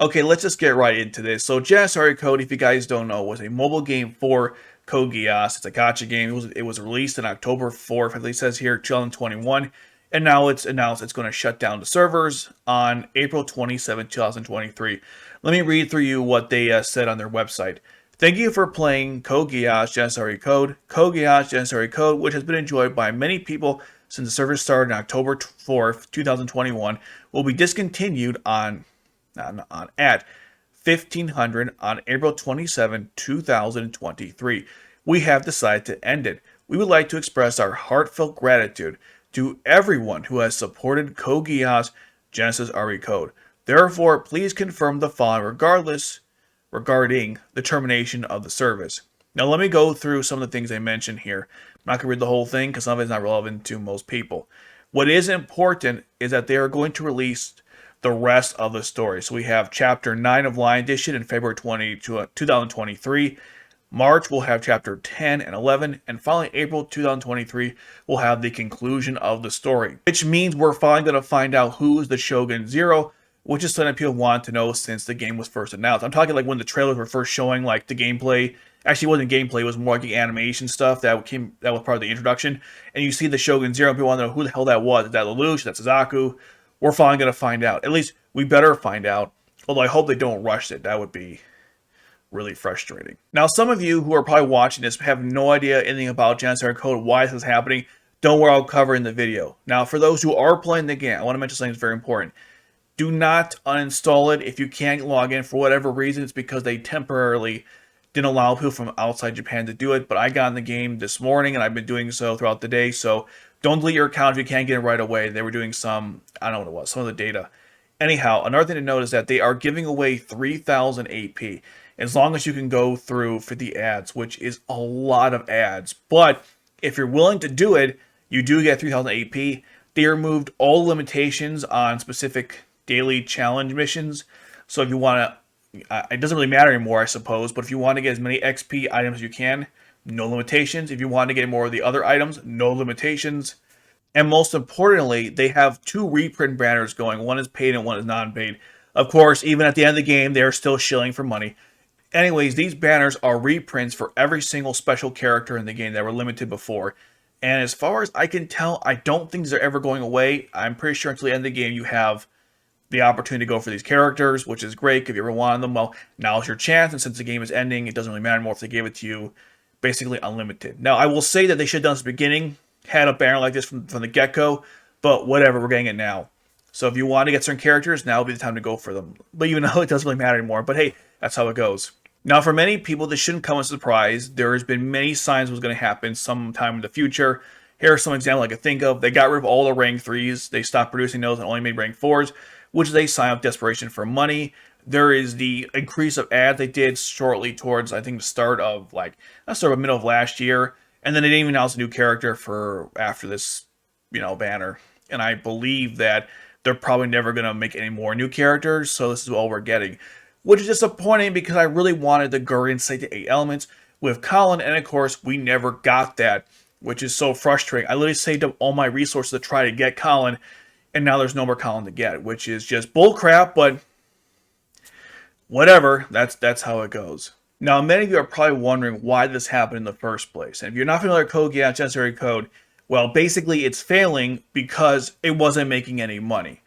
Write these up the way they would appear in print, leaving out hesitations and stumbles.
Okay, let's just get right into this. So Geass Code, if you guys don't know, was a mobile game for Geass. It's a gacha game. It was released on October 4th, at least says here, 2021. And now it's announced it's going to shut down the servers on April 27, 2023. Let me read through you what they said on their website. Thank you for playing Geass Code, which has been enjoyed by many people since the server started on October 4th, 2021, will be discontinued at 1500 on April 27, 2023. We have decided to end it. We would like to express our heartfelt gratitude to everyone who has supported Geass Genesis RE Code. Therefore, please confirm the following regarding the termination of the service. Now, let me go through some of the things they mentioned here. I'm not going to read the whole thing because some of it is not relevant to most people. What is important is that they are going to release the rest of the story. So we have Chapter 9 of Lion Edition in February 2023. March, we'll have Chapter 10 and 11. And finally, April 2023, we'll have the conclusion of the story. Which means we're finally going to find out who is the Shogun Zero, which is something people want to know since the game was first announced. I'm talking like when the trailers were first showing like the gameplay. Actually, it wasn't gameplay, it was more like the animation stuff that was part of the introduction. And you see the Shogun Zero, and people want to know who the hell that was. Is that Lelouch? Is that Suzaku? We're finally going to find out. At least we better find out. Although I hope they don't rush it. That would be really frustrating. Now, some of you who are probably watching this have no idea anything about Genesis Code, why this is happening. Don't worry, I'll cover in the video. Now, for those who are playing the game, I want to mention something that's very important. Do not uninstall it if you can't log in for whatever reason. It's because they temporarily didn't allow people from outside Japan to do it. But I got in the game this morning, and I've been doing so throughout the day. So don't delete your account if you can't get it right away. They were doing some, I don't know what it was, some of the data. Anyhow, another thing to note is that they are giving away 3,000 AP as long as you can go through for the ads, which is a lot of ads. But if you're willing to do it, you do get 3,000 AP. They removed all limitations on specific daily challenge missions. So if you want to, it doesn't really matter anymore, I suppose, but if you want to get as many XP items as you can, no limitations. If you want to get more of the other items, no limitations. And most importantly, they have 2 reprint banners going. One is paid and one is non-paid. Of course, even at the end of the game, they're still shilling for money. Anyways, these banners are reprints for every single special character in the game that were limited before. And as far as I can tell, I don't think they're ever going away. I'm pretty sure until the end of the game, you have the opportunity to go for these characters, which is great. If you ever wanted them, well, now's your chance. And since the game is ending, it doesn't really matter anymore if they gave it to you basically unlimited. Now, I will say that they should have done this at the beginning, had a banner like this from the get-go, but whatever, we're getting it now. So if you want to get certain characters, now would be the time to go for them. But even though it doesn't really matter anymore, but hey, that's how it goes. Now, for many people, this shouldn't come as a surprise. There has been many signs it was going to happen sometime in the future. Here are some examples I could think of. They got rid of all the rank 3s. They stopped producing those and only made rank 4s, which is a sign of desperation for money. There is the increase of ads they did shortly towards, I think, the start of, middle of last year. And then they didn't even announce a new character for after this, banner. And I believe that they're probably never going to make any more new characters, so this is all we're getting. Which is disappointing because I really wanted the Gurion State 8 elements with Colin, and of course, we never got that, which is so frustrating. I literally saved up all my resources to try to get Colin, and now there's no more Colin to get, which is just bullcrap, but whatever, that's how it goes. Now, many of you are probably wondering why this happened in the first place. And if you're not familiar with Geass Genesis Code, well, basically it's failing because it wasn't making any money.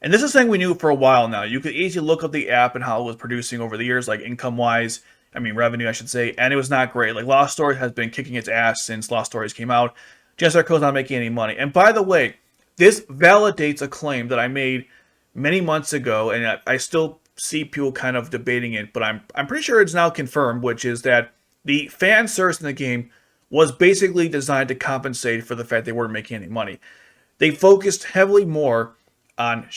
And this is something we knew for a while now. You could easily look up the app and how it was producing over the years, like income-wise, revenue, I should say, and it was not great. Like, Lost Stories has been kicking its ass since Lost Stories came out. Genesis Code's not making any money. And by the way, this validates a claim that I made many months ago, and I still see people kind of debating it, but I'm pretty sure it's now confirmed, which is that the fan service in the game was basically designed to compensate for the fact they weren't making any money. They focused heavily more on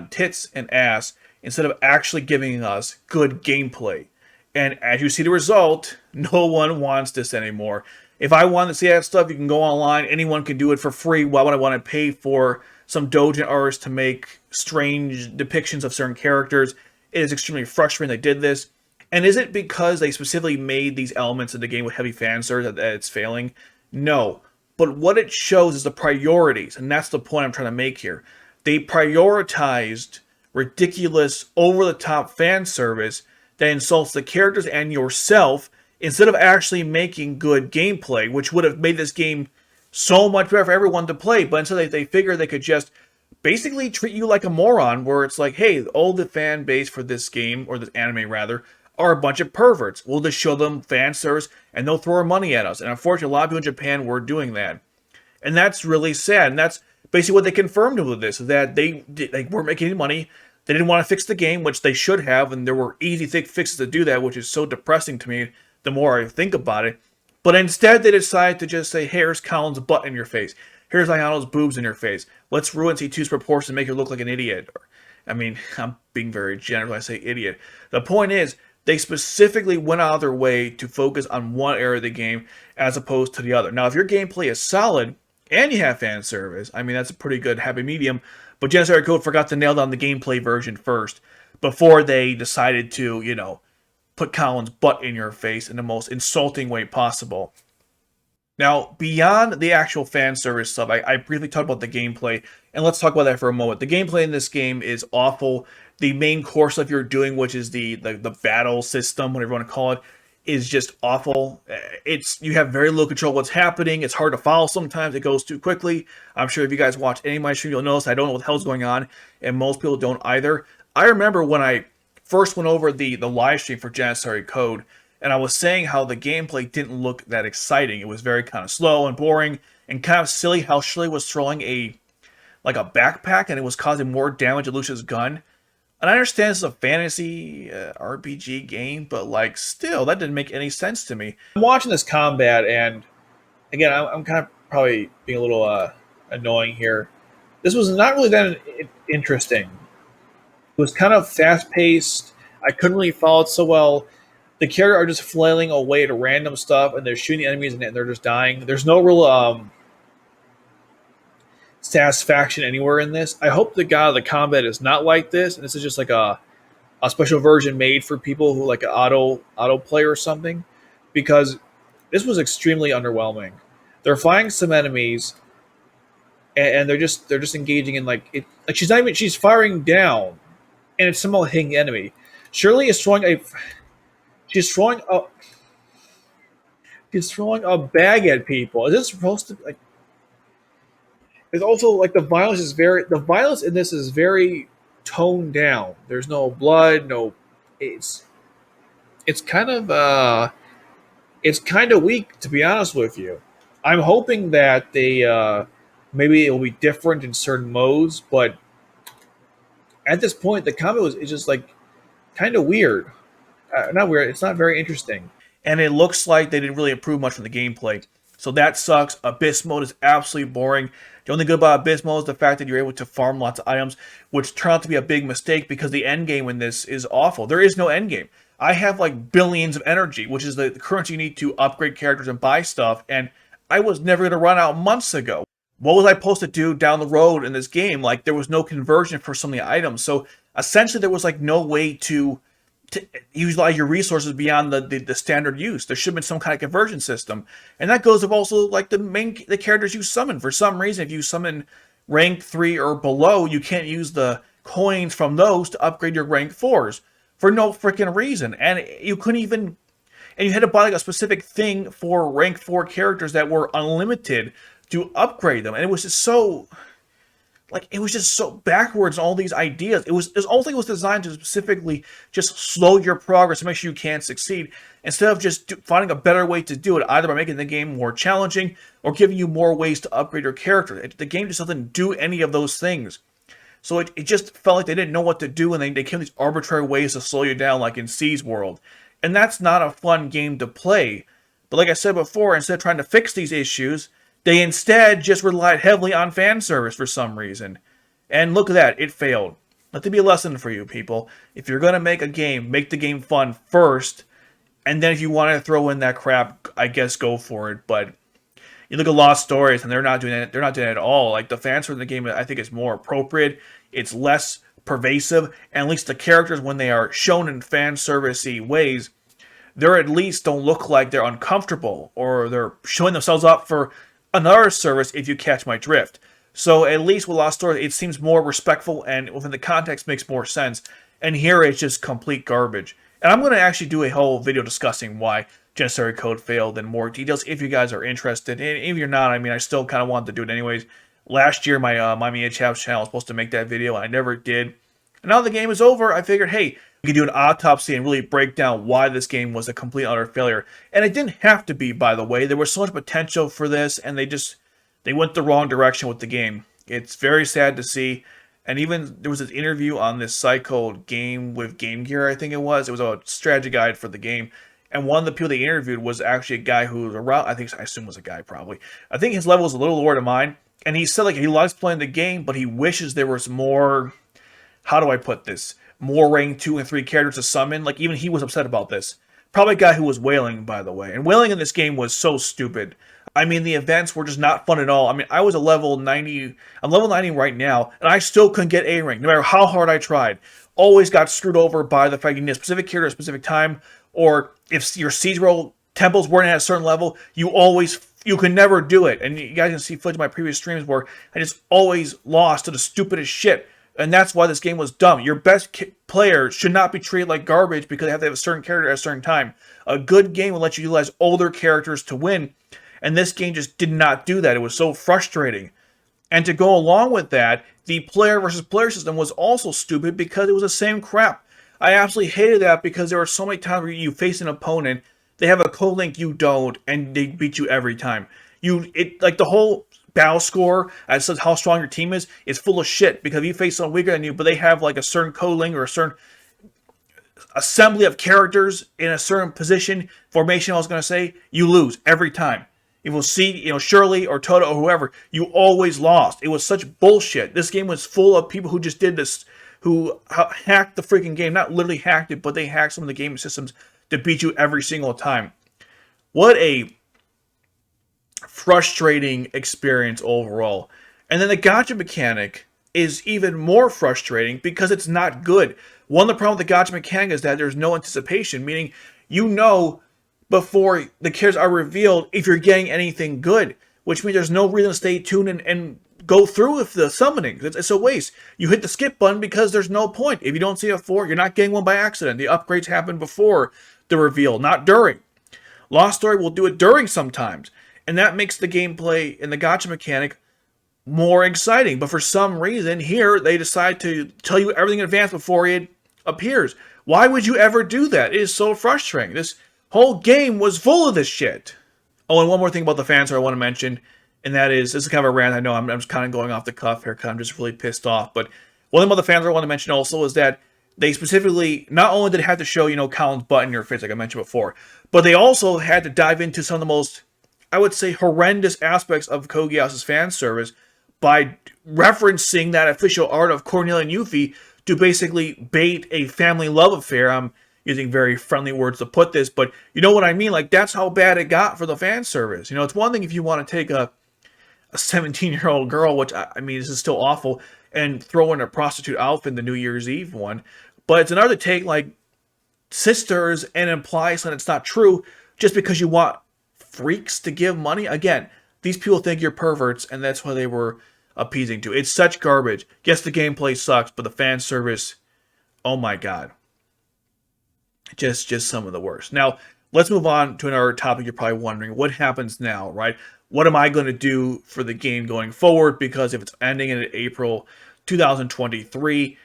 tits and ass instead of actually giving us good gameplay. And as you see the result, no one wants this anymore. If I want to see that stuff, you can go online. Anyone can do it for free. Why would I want to pay for some doujin artists to make strange depictions of certain characters? It is extremely frustrating they did this. And is it because they specifically made these elements of the game with heavy fan service that it's failing? No. But what it shows is the priorities, and that's the point I'm trying to make here. They prioritized ridiculous, over-the-top fan service that insults the characters and yourself instead of actually making good gameplay, which would have made this game so much better for everyone to play. But instead they figure they could just basically treat you like a moron, where it's like, hey, all the fan base for this game, or this anime rather, are a bunch of perverts. We'll just show them fan service and they'll throw our money at us. And unfortunately, a lot of people in Japan were doing that. And that's really sad. And that's basically what they confirmed with this, is that they weren't making any money. They didn't want to fix the game, which they should have, and there were easy fixes to do that, which is so depressing to me the more I think about it. But instead, they decided to just say, hey, here's Colin's butt in your face. Here's Ayano's boobs in your face. Let's ruin C2's proportions and make her look like an idiot. I mean, I'm being very generous when I say idiot. The point is, they specifically went out of their way to focus on one area of the game as opposed to the other. Now, if your gameplay is solid and you have fan service, I mean, that's a pretty good happy medium. But Geass Code forgot to nail down the gameplay version first before they decided to, put Colin's butt in your face in the most insulting way possible. Now, beyond the actual fan service stuff, I briefly talked about the gameplay, and let's talk about that for a moment. The gameplay in this game is awful. The main core stuff you're doing, which is the battle system, whatever you want to call it, is just awful. You have very little control of what's happening. It's hard to follow sometimes. It goes too quickly. I'm sure if you guys watch any of my streams, you'll notice I don't know what the hell's going on, and most people don't either. I remember when I first went over the live stream for Geass Code, and I was saying how the gameplay didn't look that exciting. It was very kind of slow and boring, and kind of silly how Shirley was throwing a backpack, and it was causing more damage to Lucia's gun. And I understand this is a fantasy RPG game, but still, that didn't make any sense to me. I'm watching this combat, and again, I'm kind of probably being a little annoying here. This was not really that interesting. It was kind of fast-paced. I couldn't really follow it so well. The characters are just flailing away to random stuff, and they're shooting enemies, and they're just dying. There's no real satisfaction anywhere in this. I hope the the combat is not like this, and this is just like a special version made for people who like an auto play or something, because this was extremely underwhelming. They're fighting some enemies, and they're just engaging in she's firing down, and it's somehow hitting the enemy. Shirley is throwing a bag at people. Is this supposed to It's also the violence in this is very toned down. There's no blood, it's kind of weak, to be honest with you. I'm hoping that they maybe it will be different in certain modes, but at this point the combat is just kind of weird. Not weird, it's not very interesting. And it looks like they didn't really improve much from the gameplay. So that sucks. Abyss mode is absolutely boring. The only good about Abyss mode is the fact that you're able to farm lots of items, which turned out to be a big mistake because the end game in this is awful. There is no end game. I have billions of energy, which is the currency you need to upgrade characters and buy stuff, and I was never going to run out months ago. What was I supposed to do down the road in this game? There was no conversion for some of the items. So essentially there was no way to utilize your resources beyond the standard use. There should have been some kind of conversion system. And that goes with also the characters you summon. For some reason, if you summon rank 3 or below, you can't use the coins from those to upgrade your rank 4s. For no freaking reason. And you couldn't even... And you had to buy a specific thing for rank 4 characters that were unlimited to upgrade them. And it was just so... it was just so backwards in all these ideas. This whole thing was designed to specifically just slow your progress to make sure you can't succeed, instead of just finding a better way to do it, either by making the game more challenging or giving you more ways to upgrade your character. The game just doesn't do any of those things. So it just felt like they didn't know what to do, and they came with these arbitrary ways to slow you down, like in C's World. And that's not a fun game to play. But like I said before, instead of trying to fix these issues, they instead just relied heavily on fan service for some reason. And look at that, it failed. Let there be a lesson for you people. If you're going to make a game, make the game fun first. And then if you want to throw in that crap, I guess go for it. But you look at Lost Stories, and they're not doing it. They're not doing it at all. The fan service in the game, I think, is more appropriate. It's less pervasive. And at least the characters, when they are shown in fan service-y ways, they're at least don't look like they're uncomfortable, or they're showing themselves up for another service, if you catch my drift. So at least with Lost Stories, it seems more respectful and within the context makes more sense. And here it's just complete garbage. And I'm going to actually do a whole video discussing why Janissary Code failed in more details if you guys are interested. And if you're not, I mean, I still kind of wanted to do it anyways. Last year, my Miami Chaps channel was supposed to make that video, and I never did. And now the game is over, I figured, hey, we could do an autopsy and really break down why this game was a complete utter failure. And it didn't have to be, by the way. There was so much potential for this, and they went the wrong direction with the game. It's very sad to see. And even there was this interview on this site called Game with Game Gear, I think it was. It was a strategy guide for the game. And one of the people they interviewed was actually a guy who was around, I assume was a guy probably. I think his level was a little lower than mine. And he said like he likes playing the game, but he wishes there was more, how do I put this? More rank 2 and 3 characters to summon. Like even he was upset about this. Probably a guy who was wailing, by the way. And wailing in this game was so stupid. I mean, the events were just not fun at all. I mean, I was a level 90. I'm level 90 right now, and I still couldn't get A rank, no matter how hard I tried. Always got screwed over by the fact you need a specific character at a specific time, or if your siege roll temples weren't at a certain level, you could never do it. And you guys can see footage of my previous streams where I just always lost to the stupidest shit. And that's why this game was dumb. Your best player should not be treated like garbage because they have to have a certain character at a certain time. A good game will let you utilize older characters to win. And this game just did not do that. It was so frustrating. And to go along with that, the player versus player system was also stupid because it was the same crap. I absolutely hated that because there were so many times where you face an opponent, they have a code link you don't, and they beat you every time. Like the whole battle score as says how strong your team is full of shit because if you face someone weaker than you, but they have like a certain code link or a certain assembly of characters in a certain position, formation I was going to say, you lose every time. If we'll see, Shirley or Toto or whoever, you always lost. It was such bullshit. This game was full of people who just did this, who hacked the freaking game. Not literally hacked it, but they hacked some of the game systems to beat you every single time. What a frustrating experience overall. And then the gacha mechanic is even more frustrating because it's not good. One of the problems with the gacha mechanic is that there's no anticipation, meaning before the characters are revealed if you're getting anything good, which means there's no reason to stay tuned and go through with the summoning. It's a waste. You hit the skip button because there's no point. If you don't see a 4, you're not getting one by accident. The upgrades happen before the reveal, not during. Lost Story will do it during sometimes, and that makes the gameplay and the gacha mechanic more exciting. But for some reason, here they decide to tell you everything in advance before it appears. Why would you ever do that? It is so frustrating. This whole game was full of this shit. Oh, and one more thing about the fans I want to mention, and that is, this is kind of a rant. I know I'm just kind of going off the cuff here because I'm just really pissed off. But one thing about the fans I want to mention also is that they specifically, not only did it have to show, Colin's butt in your face, like I mentioned before, but they also had to dive into some of the most, I would say, horrendous aspects of Code Geass' fan service by referencing that official art of Cornelia and Yuffie to basically bait a family love affair. I'm using very friendly words to put this, but you know what I mean? Like, that's how bad it got for the fan service. It's one thing if you want to take a 17-year-old girl, which, I mean, this is still awful, and throw in a prostitute outfit in the New Year's Eve one. But it's another to take, like, sisters and imply something that's not true just because you want freaks to give money. Again, these people think you're perverts, and that's what they were appeasing to. It's such garbage. Yes, the gameplay sucks, but the fan service, oh my god. Just some of the worst. Now, let's move on to another topic you're probably wondering. What happens now, right? What am I going to do for the game going forward? Because if it's ending in April 2023,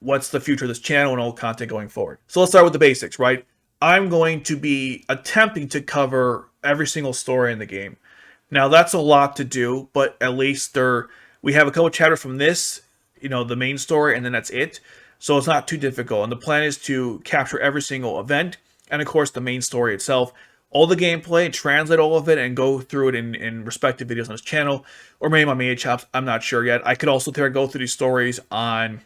what's the future of this channel and all content going forward? So let's start with the basics, right? I'm going to be attempting to cover every single story in the game. Now, that's a lot to do, but at least we have a couple chapters from this, the main story, and then that's it. So it's not too difficult. And the plan is to capture every single event, and of course the main story itself, all the gameplay, translate all of it, and go through it in respective videos on this channel, or maybe my Mania Chops, I'm not sure yet. I could also go through these stories on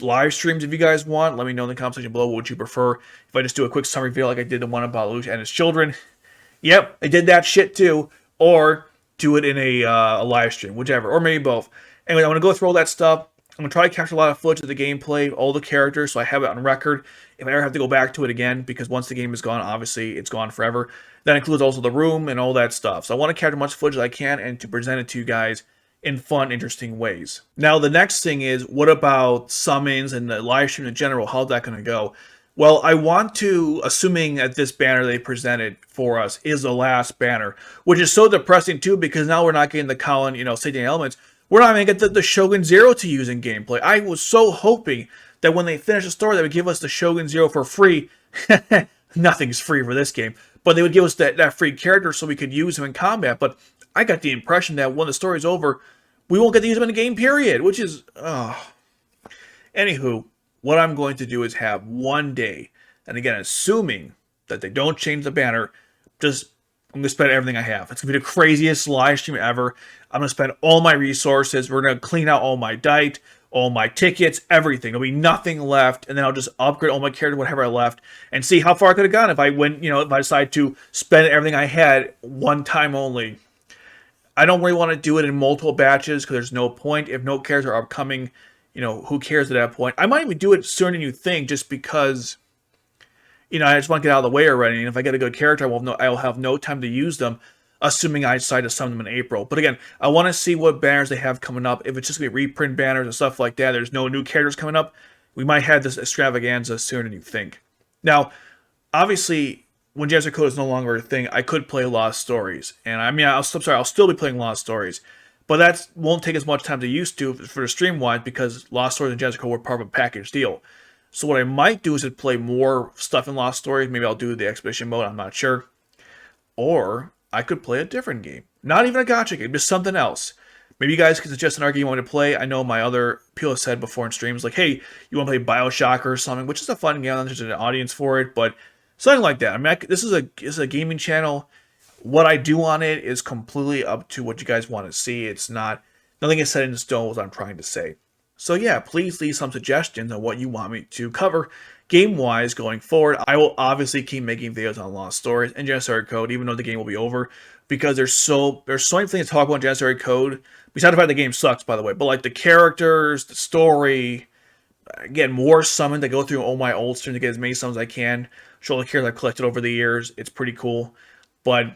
live streams if you guys want. Let me know in the comment section below what would you prefer. If I just do a quick summary video like I did the one about Lucia and his children. Yep, I did that shit too. Or do it in a live stream, whichever, or maybe both. Anyway, I'm going to go through all that stuff. I'm going to try to capture a lot of footage of the gameplay, all the characters, so I have it on record. If I ever have to go back to it again, because once the game is gone, obviously it's gone forever. That includes also the room and all that stuff. So I want to capture as much footage as I can and to present it to you guys in fun, interesting ways. Now, the next thing is, what about summons and the live stream in general? How's that going to go? Well, I want to, assuming that this banner they presented for us is the last banner, which is so depressing too, because now we're not getting the Colin, Satan elements. We're not even going to get the Shogun Zero to use in gameplay. I was so hoping that when they finish the story, they would give us the Shogun Zero for free. Nothing's free for this game, but they would give us that free character so we could use him in combat. But I got the impression that when the story's over, we won't get to use him in the game, period, which is, Anywho, what I'm going to do is have one day, and again, assuming that they don't change the banner, I'm going to spend everything I have. It's going to be the craziest live stream ever. I'm going to spend all my resources. We're going to clean out all my dite, all my tickets, everything. There'll be nothing left, and then I'll just upgrade all my characters, whatever I left, and see how far I could have gone if I went, if I decide to spend everything I had one time only. I don't really want to do it in multiple batches because there's no point. If no characters are upcoming, who cares at that point? I might even do it sooner than you think just because, I just want to get out of the way already. And if I get a good character, I will have no time to use them, assuming I decide to summon them in April. But again, I want to see what banners they have coming up. If it's just going to be reprint banners and stuff like that, there's no new characters coming up, we might have this extravaganza sooner than you think. Now, obviously, when Geass Code is no longer a thing, I could play Lost Stories. And I'll still be playing Lost Stories. But that won't take as much time as it used to for the stream-wise because Lost Stories and Geass Code were part of a package deal. So what I might do is play more stuff in Lost Stories. Maybe I'll do the Expedition mode, I'm not sure. Or I could play a different game. Not even a gacha game, just something else. Maybe you guys can suggest another game you want to play. I know my other people have said before in streams, like, hey, you want to play Bioshock or something, which is a fun game. There's an audience for it, but something like that. This is a gaming channel. What I do on it is completely up to what you guys want to see. Nothing is set in stone, what I'm trying to say. So yeah, please leave some suggestions on what you want me to cover game-wise going forward. I will obviously keep making videos on Lost Stories and Geass Code, even though the game will be over, because there's so many things to talk about in Geass Code. Besides the fact the game sucks, by the way, but like the characters, the story, again, more summons. I go through all my old streams to get as many summons as I can. Show the characters I've collected over the years. It's pretty cool, but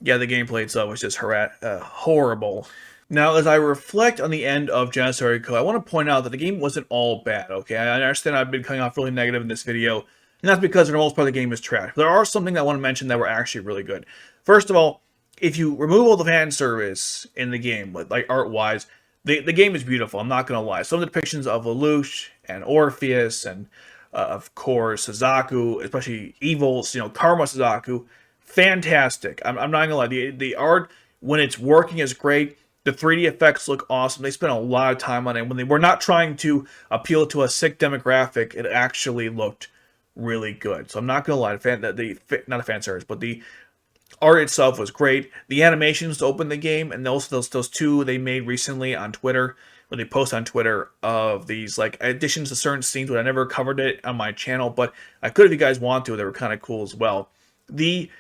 yeah, the gameplay itself was just horrible. Now, as I reflect on the end of Geass Code, I want to point out that the game wasn't all bad, okay? I understand I've been coming off really negative in this video, and that's because for the most part the game is trash. There are some things I want to mention that were actually really good. First of all, if you remove all the fan service in the game, like art-wise, the game is beautiful, I'm not going to lie. Some of the depictions of Lelouch and Orpheus and, of course, Suzaku, especially Evil's, Karma Suzaku, fantastic. I'm not going to lie. The art, when it's working, is great. The 3D effects look awesome. They spent a lot of time on it. When they were not trying to appeal to a sick demographic, it actually looked really good. So I'm not going to lie. Not a fan service, but the art itself was great. The animations to open the game, and those two they made recently on Twitter, where they post on Twitter of these like additions to certain scenes, but I never covered it on my channel, but I could if you guys want to. They were kind of cool as well. The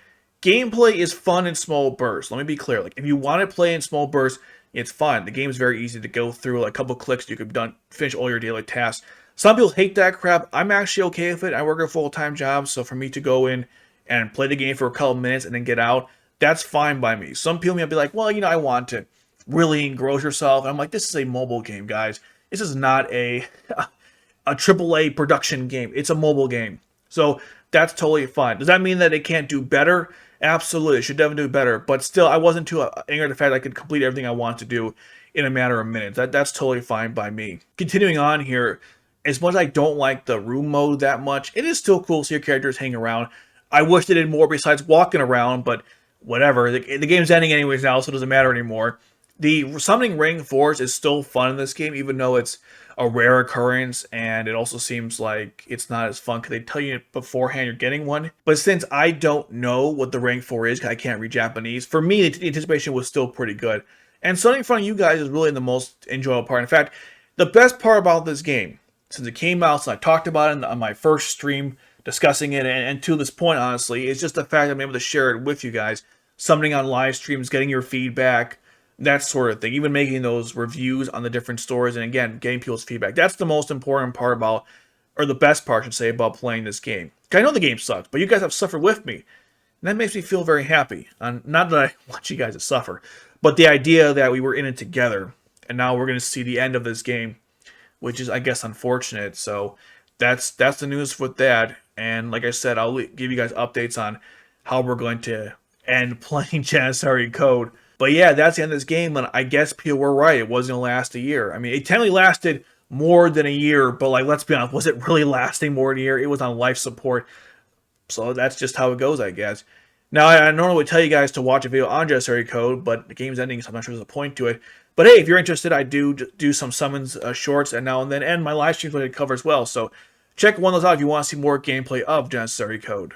gameplay is fun in small bursts. Let me be clear. Like, if you want to play in small bursts, it's fun. The game is very easy to go through. Like a couple clicks, you could finish all your daily tasks. Some people hate that crap. I'm actually okay with it. I work a full-time job, so for me to go in and play the game for a couple minutes and then get out, that's fine by me. Some people may be like, well, I want to really engross yourself. And I'm like, this is a mobile game, guys. This is not a AAA production game. It's a mobile game. So that's totally fine. Does that mean that it can't do better? Absolutely. It should definitely do better. But still, I wasn't too angry at the fact that I could complete everything I want to do in a matter of minutes. That's totally fine by me. Continuing on here, as much as I don't like the room mode that much, it is still cool to see your characters hang around. I wish they did more besides walking around, but whatever. The game's ending anyways now, so it doesn't matter anymore. The summoning ring force is still fun in this game, even though it's a rare occurrence, and it also seems like it's not as fun because they tell you beforehand you're getting one. But since I don't know what the rank 4 is, because I can't read Japanese, for me, the anticipation was still pretty good. And sitting in front of you guys is really the most enjoyable part. In fact, the best part about this game, since it came out, since I talked about it on my first stream, discussing it, and to this point, honestly, is just the fact that I'm able to share it with you guys. Summoning on live streams, getting your feedback, that sort of thing. Even making those reviews on the different stores, and again, getting people's feedback. That's the most important part about, or the best part, I should say, about playing this game. I know the game sucks, but you guys have suffered with me. And that makes me feel very happy. Not that I want you guys to suffer, but the idea that we were in it together and now we're going to see the end of this game, which is, I guess, unfortunate. So that's the news with that. And like I said, I'll give you guys updates on how we're going to end playing Janissary Code. But yeah, that's the end of this game, and I guess people were right. It wasn't going to last a year. I mean, it technically lasted more than a year, but like, let's be honest, was it really lasting more than a year? It was on life support. So that's just how it goes, I guess. Now, I normally would tell you guys to watch a video on Janissary Code, but the game's ending, so I'm not sure there's a point to it. But hey, if you're interested, I do some summons shorts and now and then, and my live streams I cover as well. So check one of those out if you want to see more gameplay of Janissary Code.